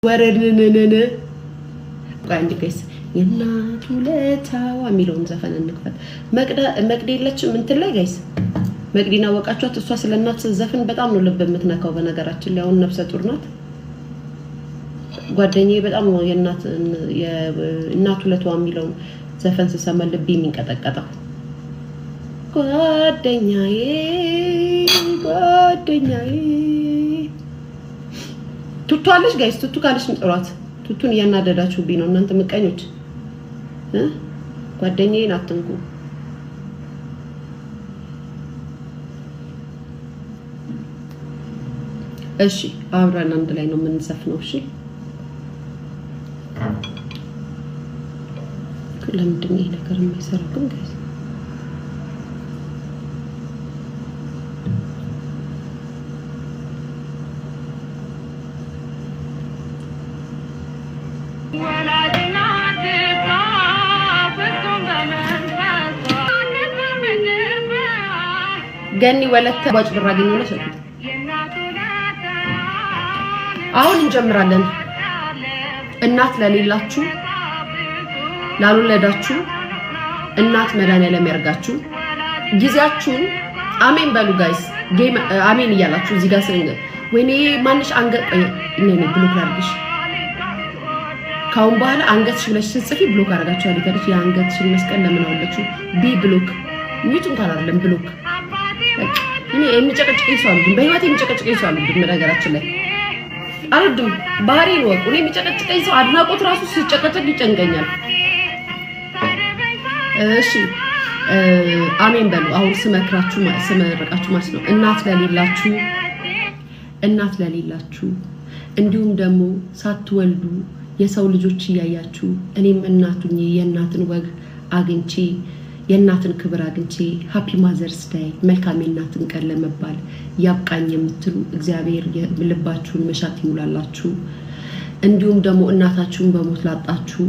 ወረድነነነ አንድ ጋይስ የናቱ ለታው የሚለውን ዘፈን እንክፈት። መቅዲ የለችም እንትን ላይ ጋይስ መቅዲና ወቃቿት እሷ ስለናት ዘፈን በጣም ነው ልብ የምትነካው። በነገራችን ላይ አሁን ነፍሰ ጡር ናት። ጓደኛዬ በጣም ነው የናቱ ለታው የሚለውን ዘፈን ስሰማ ልብ የሚንቀጠቀጠው። ጓደኛዬ ቱቱአለሽ ጋይስ ቱቱ ካለሽ ጥሯት። ቱቱን ያናደዳችሁብኝ ነው እናንተ ምቀኞች ጓደኛዬን አትንኩ። እሺ አብረን አንድ ላይ ነው የምንዘፍነው። እሺ ለምንድን ነው ይሄ ነገር የማይሰራው ግን ጋይስ? ገኒ ወለተ ባጭ ብራገኝ ነው ሰው አሁን እንጀምራለን። እናት ለሌላችሁ ላልወለዳችሁ እናት መድኃኒዓለም ያርጋችሁ። ጊዜያችሁን አሜን በሉ ጋይስ። አሜን እያላችሁ እዚህ ጋር ስለኝ ወይኔ ማንሽ አንገት እኔ ብሎክ አድርግሽ ካሁን በኋላ አንገትሽ ብለሽ ስትጽፊ ብሎክ አደረጋችሁ አለች። የአንገትሽን መስቀል ለምን አወለችው? ቢ ብሎክ ሚቱን ታላለም ብሎክ እኔ የሚጨቀጭቀኝ ሰው አሉኝ። በህይወቴ የሚጨቀጭቀኝ ሰው አሉኝ። በነገራችን ላይ አልወድም። ባህሪዬን ወቁ። እኔ የሚጨቀጭቀኝ ሰው አድናቆት ራሱ ሲጨቀጨቅ ይጨንቀኛል። እሺ አሜን በሉ። አሁን ስመርቃችሁ ማለት ነው። እናት ለሌላችሁ እንዲሁም ደግሞ ሳትወልዱ የሰው ልጆች እያያችሁ እኔም እናቱኝ የእናትን ወግ አግኝቼ የእናትን ክብር አግኝቼ ሃፒ ማዘርስ ዴይ መልካም የእናትን ቀን ለመባል ያብቃኝ የምትሉ እግዚአብሔር ልባችሁን መሻት ይሙላላችሁ። እንዲሁም ደግሞ እናታችሁን በሞት ላጣችሁ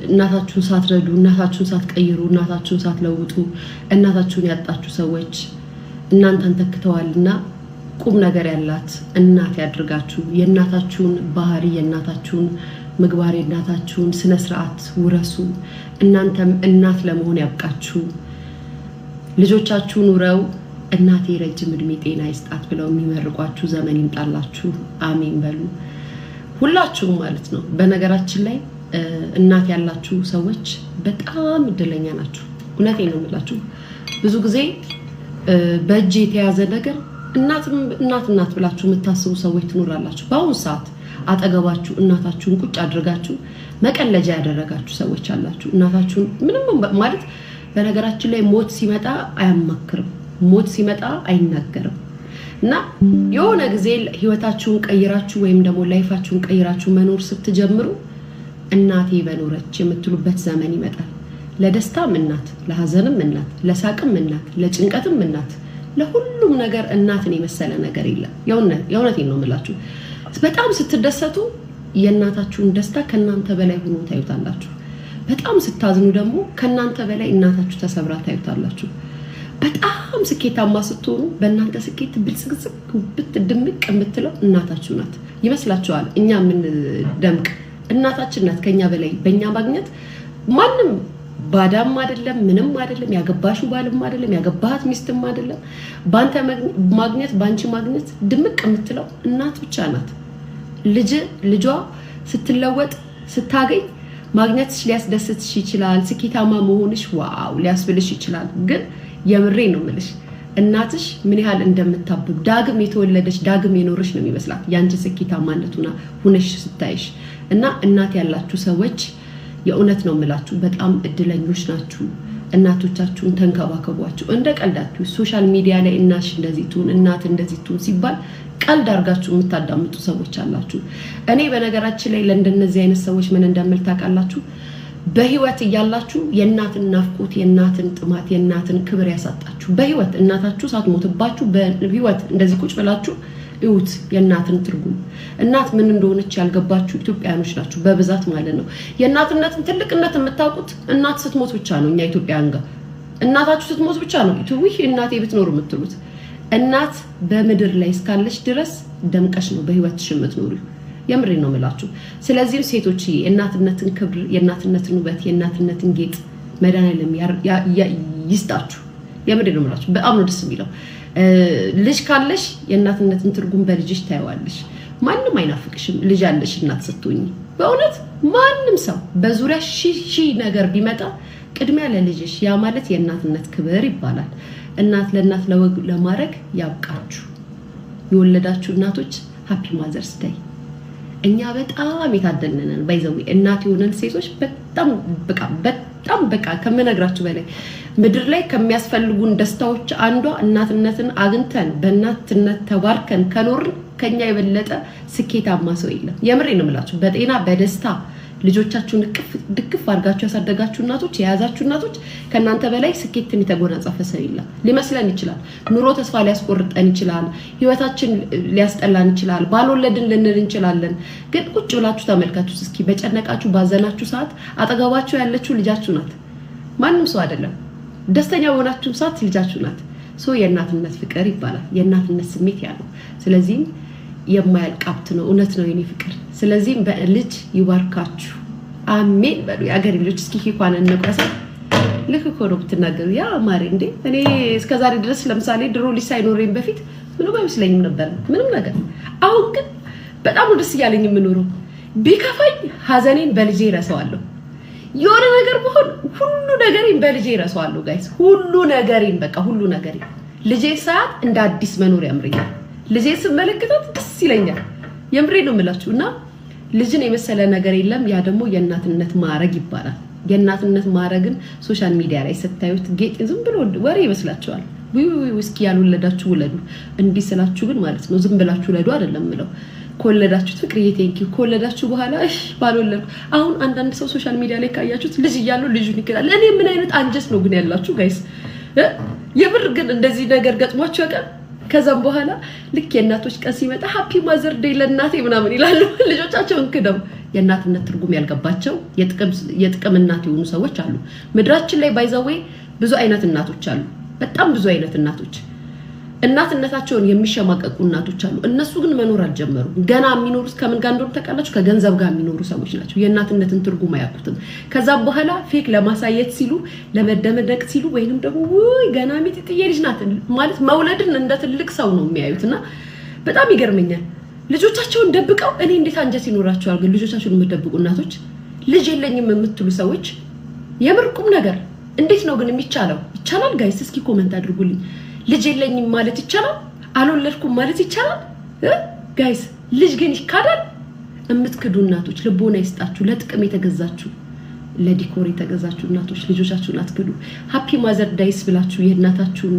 እናታችሁን ሳትረዱ እናታችሁን ሳትቀይሩ እናታችሁን ሳትለውጡ እናታችሁን ያጣችሁ ሰዎች እናንተን ተክተዋልና ቁም ነገር ያላት እናት ያድርጋችሁ። የእናታችሁን ባህሪ የእናታችሁን ምግባር የእናታችሁን ስነ ስርዓት ውረሱ። እናንተም እናት ለመሆን ያብቃችሁ። ልጆቻችሁን ውረው እናቴ ረጅም እድሜ ጤና ይስጣት ብለው የሚመርቋችሁ ዘመን ይምጣላችሁ። አሜን በሉ ሁላችሁም ማለት ነው። በነገራችን ላይ እናት ያላችሁ ሰዎች በጣም እድለኛ ናችሁ። እውነቴን ነው የምላችሁ። ብዙ ጊዜ በእጅ የተያዘ ነገር እናት ብላችሁ የምታስቡ ሰዎች ትኖራላችሁ። በአሁኑ ሰዓት አጠገባችሁ እናታችሁን ቁጭ አድርጋችሁ መቀለጃ ያደረጋችሁ ሰዎች አላችሁ። እናታችሁን ምንም ማለት በነገራችን ላይ ሞት ሲመጣ አያማክርም፣ ሞት ሲመጣ አይናገርም። እና የሆነ ጊዜ ህይወታችሁን ቀይራችሁ ወይም ደግሞ ላይፋችሁን ቀይራችሁ መኖር ስትጀምሩ እናቴ በኖረች የምትሉበት ዘመን ይመጣል። ለደስታም እናት፣ ለሀዘንም እናት፣ ለሳቅም እናት፣ ለጭንቀትም እናት፣ ለሁሉም ነገር እናትን የመሰለ ነገር የለም። የእውነቴን ነው የምላችሁ። በጣም ስትደሰቱ የእናታችሁን ደስታ ከናንተ በላይ ሆኖ ታዩታላችሁ። በጣም ስታዝኑ ደግሞ ከናንተ በላይ እናታችሁ ተሰብራ ታዩታላችሁ። በጣም ስኬታማ ስትሆኑ በእናንተ ስኬት ብልጽግጽግ ብትድምቅ የምትለው እናታችሁ ናት ይመስላችኋል። እኛ ምን ደምቅ እናታችን ናት ከኛ በላይ በእኛ ማግኘት ማንም ባዳም አይደለም፣ ምንም አይደለም። ያገባሽው ባልም አይደለም፣ ያገባሃት ሚስትም አይደለም። ባንተ ማግኘት ባንቺ ማግኘት ድምቅ የምትለው እናት ብቻ ናት። ልጇ ስትለወጥ ስታገኝ ማግኘትሽ ሊያስደስትሽ ይችላል። ስኬታማ መሆንሽ ዋው ሊያስብልሽ ይችላል። ግን የምሬ ነው የምልሽ እናትሽ ምን ያህል እንደምታብብ ዳግም የተወለደች ዳግም የኖርሽ ነው የሚመስላት ያንቺ ስኬታማነቱና ሁነሽ ስታይሽ። እና እናት ያላችሁ ሰዎች የእውነት ነው የምላችሁ በጣም እድለኞች ናችሁ። እናቶቻችሁን ተንከባከቧቸው። እንደ ቀልዳችሁ ሶሻል ሚዲያ ላይ እናትሽ እንደዚህ ትሁን እናት እንደዚህ ትሁን ሲባል ቀልድ አድርጋችሁ የምታዳምጡ ሰዎች አላችሁ። እኔ በነገራችን ላይ ለእንደነዚህ አይነት ሰዎች ምን እንደምል ታውቃላችሁ? በህይወት እያላችሁ የእናትን ናፍቆት የእናትን ጥማት የእናትን ክብር ያሳጣችሁ በህይወት እናታችሁ ሳትሞትባችሁ በህይወት እንደዚህ ቁጭ ብላችሁ እዩት የእናትን ትርጉም። እናት ምን እንደሆነች ያልገባችሁ ኢትዮጵያኖች ናችሁ በብዛት ማለት ነው። የእናትነትን ትልቅነት የምታውቁት እናት ስትሞት ብቻ ነው። እኛ ኢትዮጵያን ጋር እናታችሁ ስትሞት ብቻ ነው ይህ እናቴ ብትኖር የምትሉት። እናት በምድር ላይ እስካለች ድረስ ደምቀሽ ነው በህይወትሽ የምትኖሪው። የምሬ ነው የምላችሁ ስለዚህ ሴቶች የእናትነትን ክብር የእናትነትን ውበት የእናትነትን ጌጥ መድኃኒዓለም ይስጣችሁ የምሬ ነው የምላችሁ በጣም ነው ደስ የሚለው ልጅ ካለሽ የእናትነትን ትርጉም በልጅሽ ታይዋለሽ ማንንም አይናፍቅሽም ልጅ አለሽ እናት ስትሆኚ በእውነት ማንንም ሰው በዙሪያ ሺ ነገር ቢመጣ ቅድሚያ ለልጅሽ ያ ማለት የእናትነት ክብር ይባላል እናት ለእናት ለማድረግ ያብቃችሁ የወለዳችሁ እናቶች ሃፒ ማዘርስ ዴይ እኛ በጣም የታደልነን ባይዘው እናት የሆነን ሴቶች በጣም በቃ ከመነግራችሁ በላይ ምድር ላይ ከሚያስፈልጉን ደስታዎች አንዷ እናትነትን አግንተን በእናትነት ተባርከን ከኖርን ከኛ የበለጠ ስኬታማ ሰው የለም የምሬ ነው የምላችሁ በጤና በደስታ ልጆቻችሁን ድክፍ አድርጋችሁ ያሳደጋችሁ እናቶች የያዛችሁ እናቶች ከናንተ በላይ ስኬትን የተጎናጸፈ ሰው የለም ሊመስለን ይችላል ኑሮ ተስፋ ሊያስቆርጠን ይችላል ህይወታችን ሊያስጠላን ይችላል ባልወለድን ልንል እንችላለን ግን ቁጭ ብላችሁ ተመልካችሁ እስኪ በጨነቃችሁ ባዘናችሁ ሰዓት አጠገባችሁ ያለችው ልጃችሁ ናት ማንንም ሰው አይደለም ደስተኛ ሆናችሁ ሰዓት ልጃችሁ ናት ሶ የእናትነት ፍቅር ይባላል የእናትነት ስሜት ያለው ስለዚህ የማያልቃብት ነው እውነት ነው የኔ ፍቅር ስለዚህ በልጅ ይባርካችሁ አሜን በሉ ያገር ልጆች እስኪ ኬኳን እንቆሳ ልክ ኮሮ ብትናገሩ ያ ማሪ እንዴ እኔ እስከዛሬ ድረስ ለምሳሌ ድሮ ልጅ ሳይኖረኝ በፊት ምንም አይመስለኝም ነበር ምንም ነገር አሁን ግን በጣም ደስ ያለኝ የምኖረው ቢከፋኝ ሀዘኔን በልጄ ረሳዋለሁ የሆነ ነገር በሆነ ሁሉ ነገሬን በልጄ ረሳዋለሁ ጋይስ ሁሉ ነገሬን በቃ ሁሉ ነገሬን ልጄ ሰዓት እንደ አዲስ መኖር ያምረኛል ልጄ ስመለከታት ደስ ይለኛል የምሬ ነው የምላችሁና ልጅን የመሰለ ነገር የለም ያ ደግሞ የእናትነት ማረግ ይባላል የእናትነት ማረግን ሶሻል ሚዲያ ላይ ስታዩት ጌጥ ዝም ብሎ ወሬ ይመስላችኋል እስኪ ያልወለዳችሁ ወለዱ እንዲስላችሁ ግን ማለት ነው ዝም ብላችሁ ወለዱ አይደለም ምለው ኮለዳችሁት ፍቅርዬ ቴንኪው ኮለዳችሁ በኋላ ባልወለድኩ አሁን አንዳንድ ሰው ሶሻል ሚዲያ ላይ ካያችሁት ልጅ እያለው ልጁን ይከላል እኔ ምን አይነት አንጀት ነው ግን ያላችሁ ጋይስ የብር ግን እንደዚህ ነገር ገጥሟችሁ ያቀር ከዛም በኋላ ልክ የእናቶች ቀን ሲመጣ ሃፒ ማዘር ዴይ ለእናቴ ምናምን ይላሉ ልጆቻቸውን ክደው የእናትነት ትርጉም ያልገባቸው የጥቅም እናት የሆኑ ሰዎች አሉ ምድራችን ላይ ባይዘው ብዙ አይነት እናቶች አሉ በጣም ብዙ አይነት እናትነታቸውን የሚሸማቀቁ እናቶች አሉ እነሱ ግን መኖር አልጀመሩ ገና የሚኖሩት ከምን ጋር እንደሆነ ተቃላችሁ ከገንዘብ ጋር የሚኖሩ ሰዎች ናቸው የእናትነትን ትርጉም አያውቁትም ከዛ በኋላ ፌክ ለማሳየት ሲሉ ለመደመደቅ ሲሉ ወይንም ደግሞ ወይ ገና ሚጥጥዬ ልጅ ናት ማለት መውለድን እንደ ትልቅ ሰው ነው የሚያዩትና በጣም ይገርመኛል ልጆቻቸውን ደብቀው እኔ እንዴት አንጀት ይኖራቸዋል ግን ልጆቻቸውን የምትደብቁ እናቶች ልጅ የለኝም የምትሉ ሰዎች የምርቁም ነገር እንዴት ነው ግን የሚቻለው ይቻላል ጋይስ እስኪ ኮሜንት አድርጉልኝ ልጅ የለኝም ማለት ይቻላል አልወለድኩም ማለት ይቻላል ጋይስ ልጅ ግን ይካዳል እምትክዱ እናቶች ልቦና ይስጣችሁ ለጥቅም የተገዛችሁ ለዲኮር የተገዛችሁ እናቶች ልጆቻችሁን አትክዱ ሃፒ ማዘር ዳይስ ብላችሁ የእናታችሁን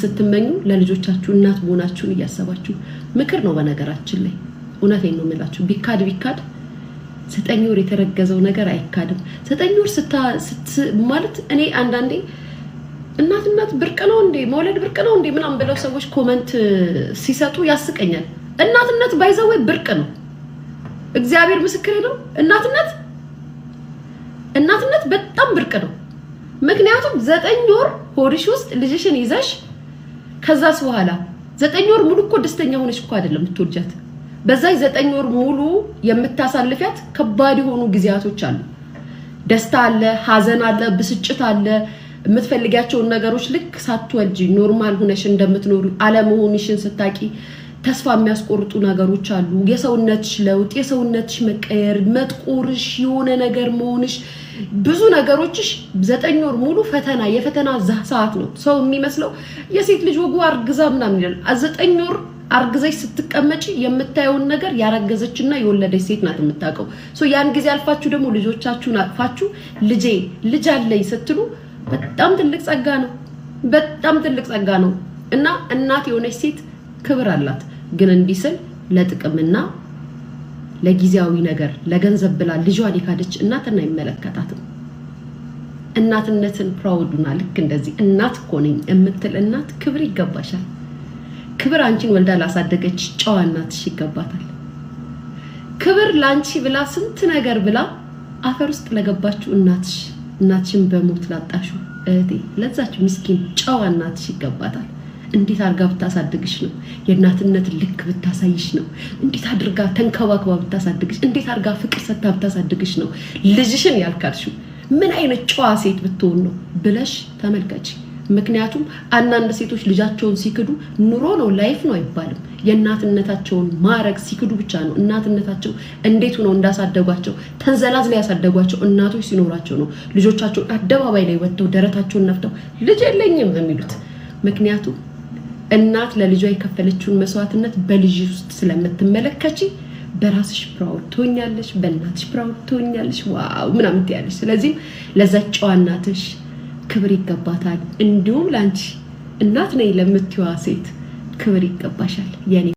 ስትመኙ ለልጆቻችሁ እናት መሆናችሁን እያሰባችሁ ምክር ነው በነገራችን ላይ እውነቴን ነው የምላችሁ ቢካድ 9 ወር የተረገዘው ነገር አይካድም 9 ወር ማለት እኔ አንዳንዴ እናትነት ብርቅ ነው እንዴ መውለድ ብርቅ ነው እንዴ ምናምን ብለው ሰዎች ኮሜንት ሲሰጡ ያስቀኛል እናትነት ባይዘው ብርቅ ነው እግዚአብሔር ምስክሬ ነው እናትነት በጣም ብርቅ ነው ምክንያቱም 9 ወር ሆድሽ ውስጥ ልጅሽን ይዘሽ ከዛስ በኋላ 9 ወር ሙሉ እኮ ደስተኛ ሆነሽ እኮ አይደለም የምትወልጃት በዛይ 9 ወር ሙሉ የምታሳልፊያት ከባድ የሆኑ ጊዜያቶች አሉ ደስታ አለ ሀዘን አለ ብስጭት አለ የምትፈልጊያቸው ነገሮች ልክ ሳትወልጂ ኖርማል ሆነሽ እንደምትኖሩ አለመሆንሽን ስታቂ ተስፋ የሚያስቆርጡ ነገሮች አሉ የሰውነትሽ ለውጥ የሰውነትሽ መቀየር መጥቆርሽ የሆነ ነገር መሆንሽ ብዙ ነገሮችሽ 9 ወር ሙሉ የፈተና ሰዓት ነው ሰው የሚመስለው የሴት ልጅ ወጉ አርግዛ ምናምን ይላል 9 ወር አርግዘሽ ስትቀመጪ የምታዩን ነገር ያረገዘችና የወለደች ሴት ናት የምታውቀው ያን ጊዜ አልፋችሁ ደግሞ ልጆቻችሁን አጥፋችሁ ልጅ አለኝ ስትሉ በጣም ትልቅ ጸጋ ነው እና እናት የሆነች ሴት ክብር አላት ግን እንዲስል ለጥቅምና ለጊዜያዊ ነገር ለገንዘብ ብላ ልጇን ይካደች እናትና ይመለከታትም እናትነትን ፕራውድና ልክ እንደዚህ እናት ኮነኝ የምትል እናት ክብር ይገባሻል ክብር አንቺን ወልዳ ላሳደገች ጨዋ እናትሽ ይገባታል ክብር ላንቺ ብላ ስንት ነገር ብላ አፈር ውስጥ ለገባችሁ እናትሽን በሞት ላጣሹ እህቴ ለዛች ምስኪን ጨዋ እናትሽ ይገባታል እንዴት አድርጋ ብታሳድግሽ ነው የእናትነት ልክ ብታሳይሽ ነው እንዴት አድርጋ ተንከባክባ ብታሳድግሽ እንዴት አድርጋ ፍቅር ሰጥታ ብታሳድግሽ ነው ልጅሽን ያልካድሽው ምን አይነት ጨዋ ሴት ብትሆን ነው ብለሽ ተመልከቺ ምክንያቱም አንዳንድ ሴቶች ልጃቸውን ሲክዱ ኑሮ ነው ላይፍ ነው አይባልም የእናትነታቸውን ማረግ ሲክዱ ብቻ ነው እናትነታቸው እንዴት ሆነው እንዳሳደጓቸው ተንዘላዝለው ያሳደጓቸው እናቶች ሲኖራቸው ነው ልጆቻቸው አደባባይ ላይ ወጥተው ደረታቸውን ነፍተው ልጅ የለኝም የሚሉት ምክንያቱም እናት ለልጇ የከፈለችውን መስዋዕትነት በልጅ ውስጥ ስለምትመለከቺ በራስሽ ፕራውድ ትሆኛለሽ በእናትሽ ፕራውድ ትሆኛለሽ ዋው ምናምን ትያለሽ ስለዚህ ለዛቻው እናትሽ ክብር ይገባታል እንዲሁም ላንቺ እናት ነኝ ለምትዋ ሴት ክብር ይገባሻል የኔ